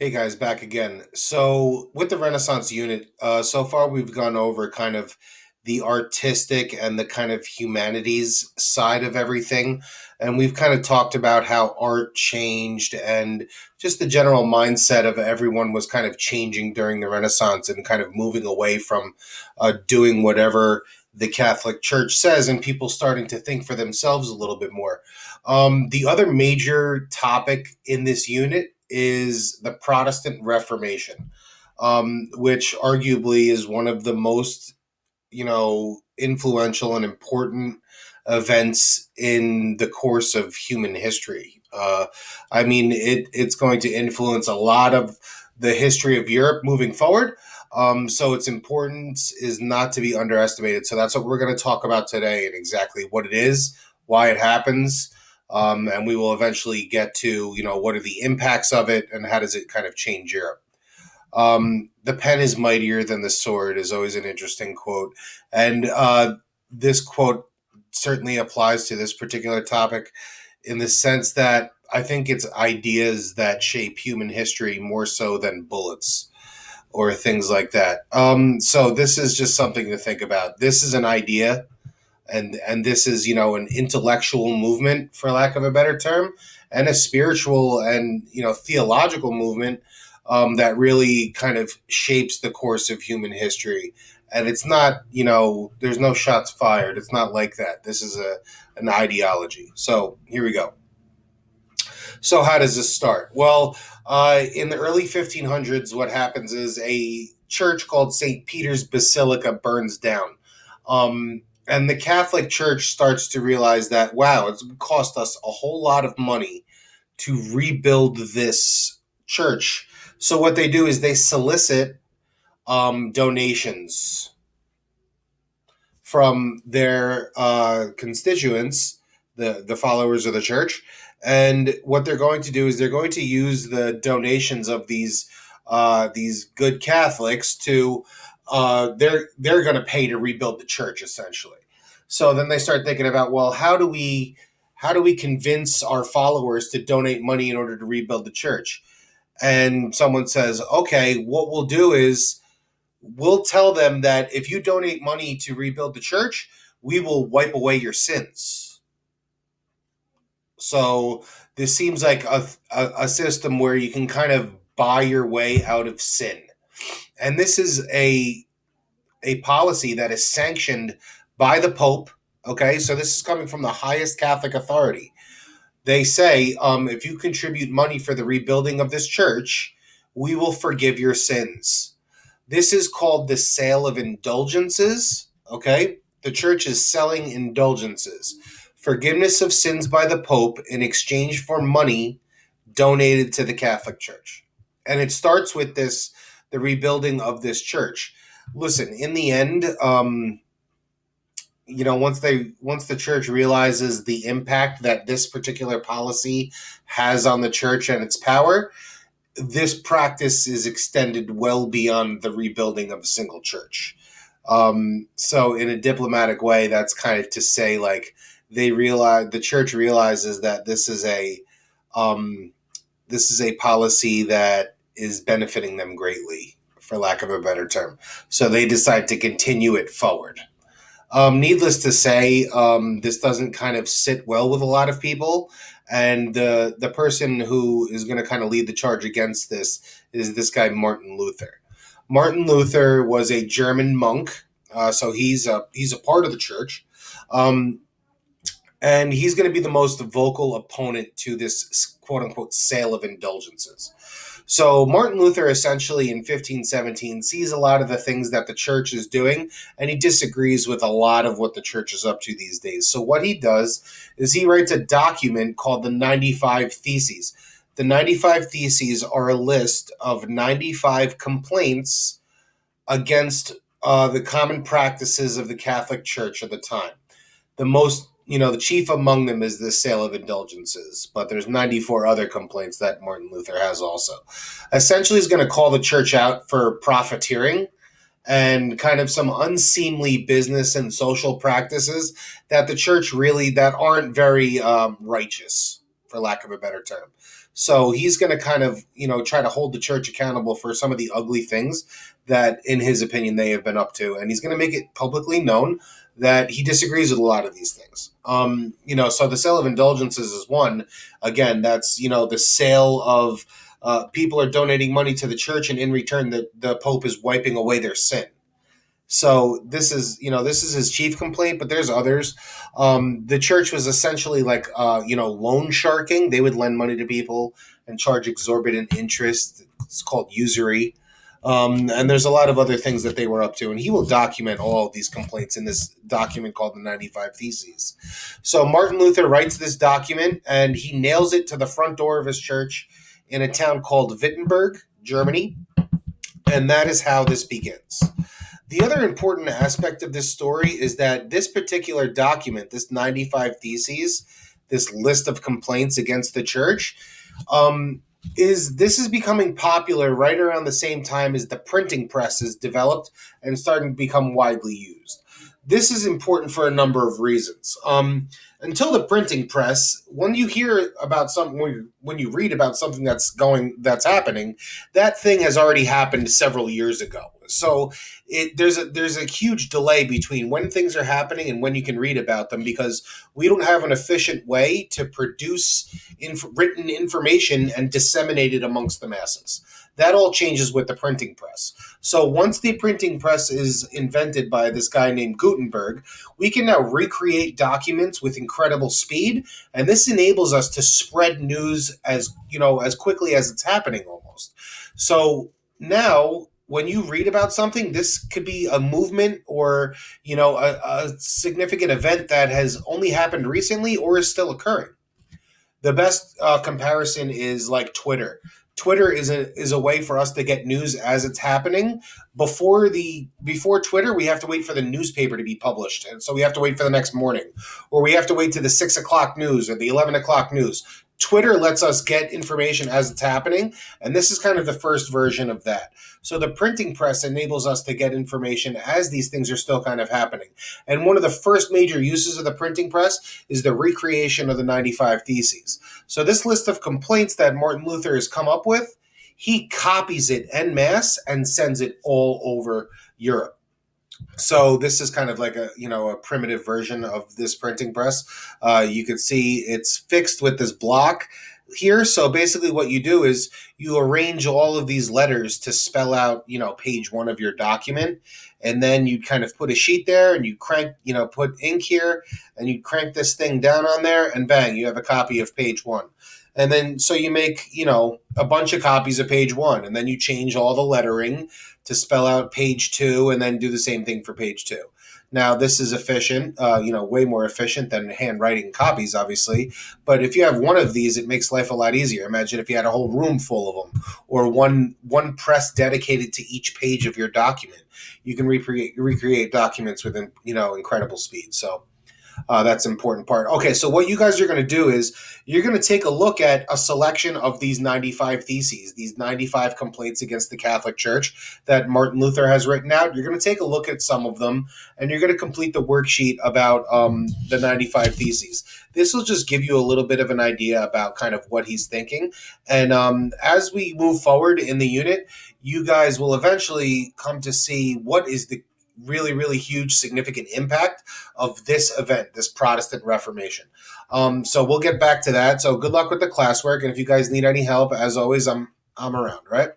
Hey guys, back again. So, with the Renaissance unit, so far we've gone over kind of the artistic and the kind of humanities side of everything. And we've kind of talked about how art changed and just the general mindset of everyone was kind of changing during the Renaissance and kind of moving away from doing whatever the Catholic Church says and people starting to think for themselves a little bit more. The other major topic in this unit is the Protestant Reformation, which arguably is one of the most, influential and important events in the course of human history. It's going to influence a lot of the history of Europe moving forward. So its importance is not to be underestimated. So that's what we're going to talk about today and exactly what it is, why it happens, and we will eventually get to, what are the impacts of it and how does it kind of change Europe. The pen is mightier than the sword is always an interesting quote. And this quote certainly applies to this particular topic in the sense that I think it's ideas that shape human history more so than bullets or things like that. So this is just something to think about. This is an idea, and this is an intellectual movement, for lack of a better term, and a spiritual and theological movement that really kind of shapes the course of human history. And it's not, there's no shots fired. It's not like that. This is an ideology. So here we go. So how does this start? Well, in the early 1500s, what happens is a church called St. Peter's Basilica burns down. And the Catholic Church starts to realize that, wow, it's cost us a whole lot of money to rebuild this church. So what they do is they solicit donations from their constituents, the followers of the church. And what they're going to do is they're going to use the donations of these good Catholics to they're going to pay to rebuild the church essentially. So then they start thinking about, well, how do we convince our followers to donate money in order to rebuild the church? And someone says, okay, what we'll do is we'll tell them that if you donate money to rebuild the church, we will wipe away your sins. So this seems like a system where you can kind of buy your way out of sin. And this is a policy that is sanctioned by the Pope. Okay, so this is coming from the highest Catholic authority. They say, if you contribute money for the rebuilding of this church, we will forgive your sins. This is called the sale of indulgences. Okay, the church is selling indulgences, forgiveness of sins by the Pope in exchange for money donated to the Catholic Church. And it starts with the rebuilding of this church. Listen, in the end, once the church realizes the impact that this particular policy has on the church and its power, this practice is extended well beyond the rebuilding of a single church. So in a diplomatic way, that's kind of to say, like, the church realizes that this is a policy that is benefiting them greatly, for lack of a better term. So they decide to continue it forward. Needless to say, this doesn't kind of sit well with a lot of people. And the person who is going to kind of lead the charge against this is this guy, Martin Luther. Martin Luther was a German monk, so he's a part of the church. And he's going to be the most vocal opponent to this quote unquote sale of indulgences. So Martin Luther essentially in 1517 sees a lot of the things that the church is doing, and he disagrees with a lot of what the church is up to these days. So what he does is he writes a document called the 95 Theses. The 95 Theses are a list of 95 complaints against the common practices of the Catholic Church at the time. The chief among them is the sale of indulgences, but there's 94 other complaints that Martin Luther has also. Essentially, he's going to call the church out for profiteering and kind of some unseemly business and social practices that the church that aren't very righteous, for lack of a better term. So he's going to kind of, try to hold the church accountable for some of the ugly things that, in his opinion, they have been up to. And he's going to make it publicly known that he disagrees with a lot of these things. So the sale of indulgences is one. Again, that's, the sale of people are donating money to the church, and in return, the Pope is wiping away their sin. So this is his chief complaint, but there's others. The church was essentially like loan sharking. They would lend money to people and charge exorbitant interest. It's called usury. And there's a lot of other things that they were up to, and he will document all of these complaints in this document called the 95 Theses. So Martin Luther writes this document, and he nails it to the front door of his church in a town called Wittenberg, Germany, and that is how this begins. The other important aspect of this story is that this particular document, this 95 Theses, this list of complaints against the church, is becoming popular right around the same time as the printing press is developed and starting to become widely used. This is important for a number of reasons. Until the printing press, when you hear about something, when you read about something that's happening, that thing has already happened several years ago. So there's a huge delay between when things are happening and when you can read about them, because we don't have an efficient way to produce written information and disseminate it amongst the masses. That all changes with the printing press. So once the printing press is invented by this guy named Gutenberg, we can now recreate documents with incredible speed, and this enables us to spread news as quickly as it's happening almost. So now when you read about something, this could be a movement or a significant event that has only happened recently or is still occurring. The best comparison is like Twitter. Twitter is a way for us to get news as it's happening. Before Twitter, we have to wait for the newspaper to be published, and so we have to wait for the next morning, or we have to wait to the 6 o'clock news or the 11 o'clock news. Twitter lets us get information as it's happening, and this is kind of the first version of that. So the printing press enables us to get information as these things are still kind of happening. And one of the first major uses of the printing press is the recreation of the 95 Theses. So this list of complaints that Martin Luther has come up with, he copies it en masse and sends it all over Europe. So this is kind of like a primitive version of this printing press. You can see it's fixed with this block here. So basically what you do is you arrange all of these letters to spell out, page one of your document. And then you kind of put a sheet there and you crank, put ink here and you crank this thing down on there and bang, you have a copy of page one. And then so you make, a bunch of copies of page one, and then you change all the lettering to spell out page two and then do the same thing for page two. Now, this is efficient, way more efficient than handwriting copies, obviously. But if you have one of these, it makes life a lot easier. Imagine if you had a whole room full of them, or one press dedicated to each page of your document. You can recreate documents with incredible speed. So that's an important part. Okay, so what you guys are going to do is you're going to take a look at a selection of these 95 Theses, these 95 complaints against the Catholic Church that Martin Luther has written out. You're going to take a look at some of them, and you're going to complete the worksheet about the 95 Theses. This will just give you a little bit of an idea about kind of what he's thinking. And as we move forward in the unit, you guys will eventually come to see what is the really, really huge, significant impact of this event, this Protestant Reformation. So we'll get back to that. So good luck with the classwork. And if you guys need any help, as always, I'm around, right?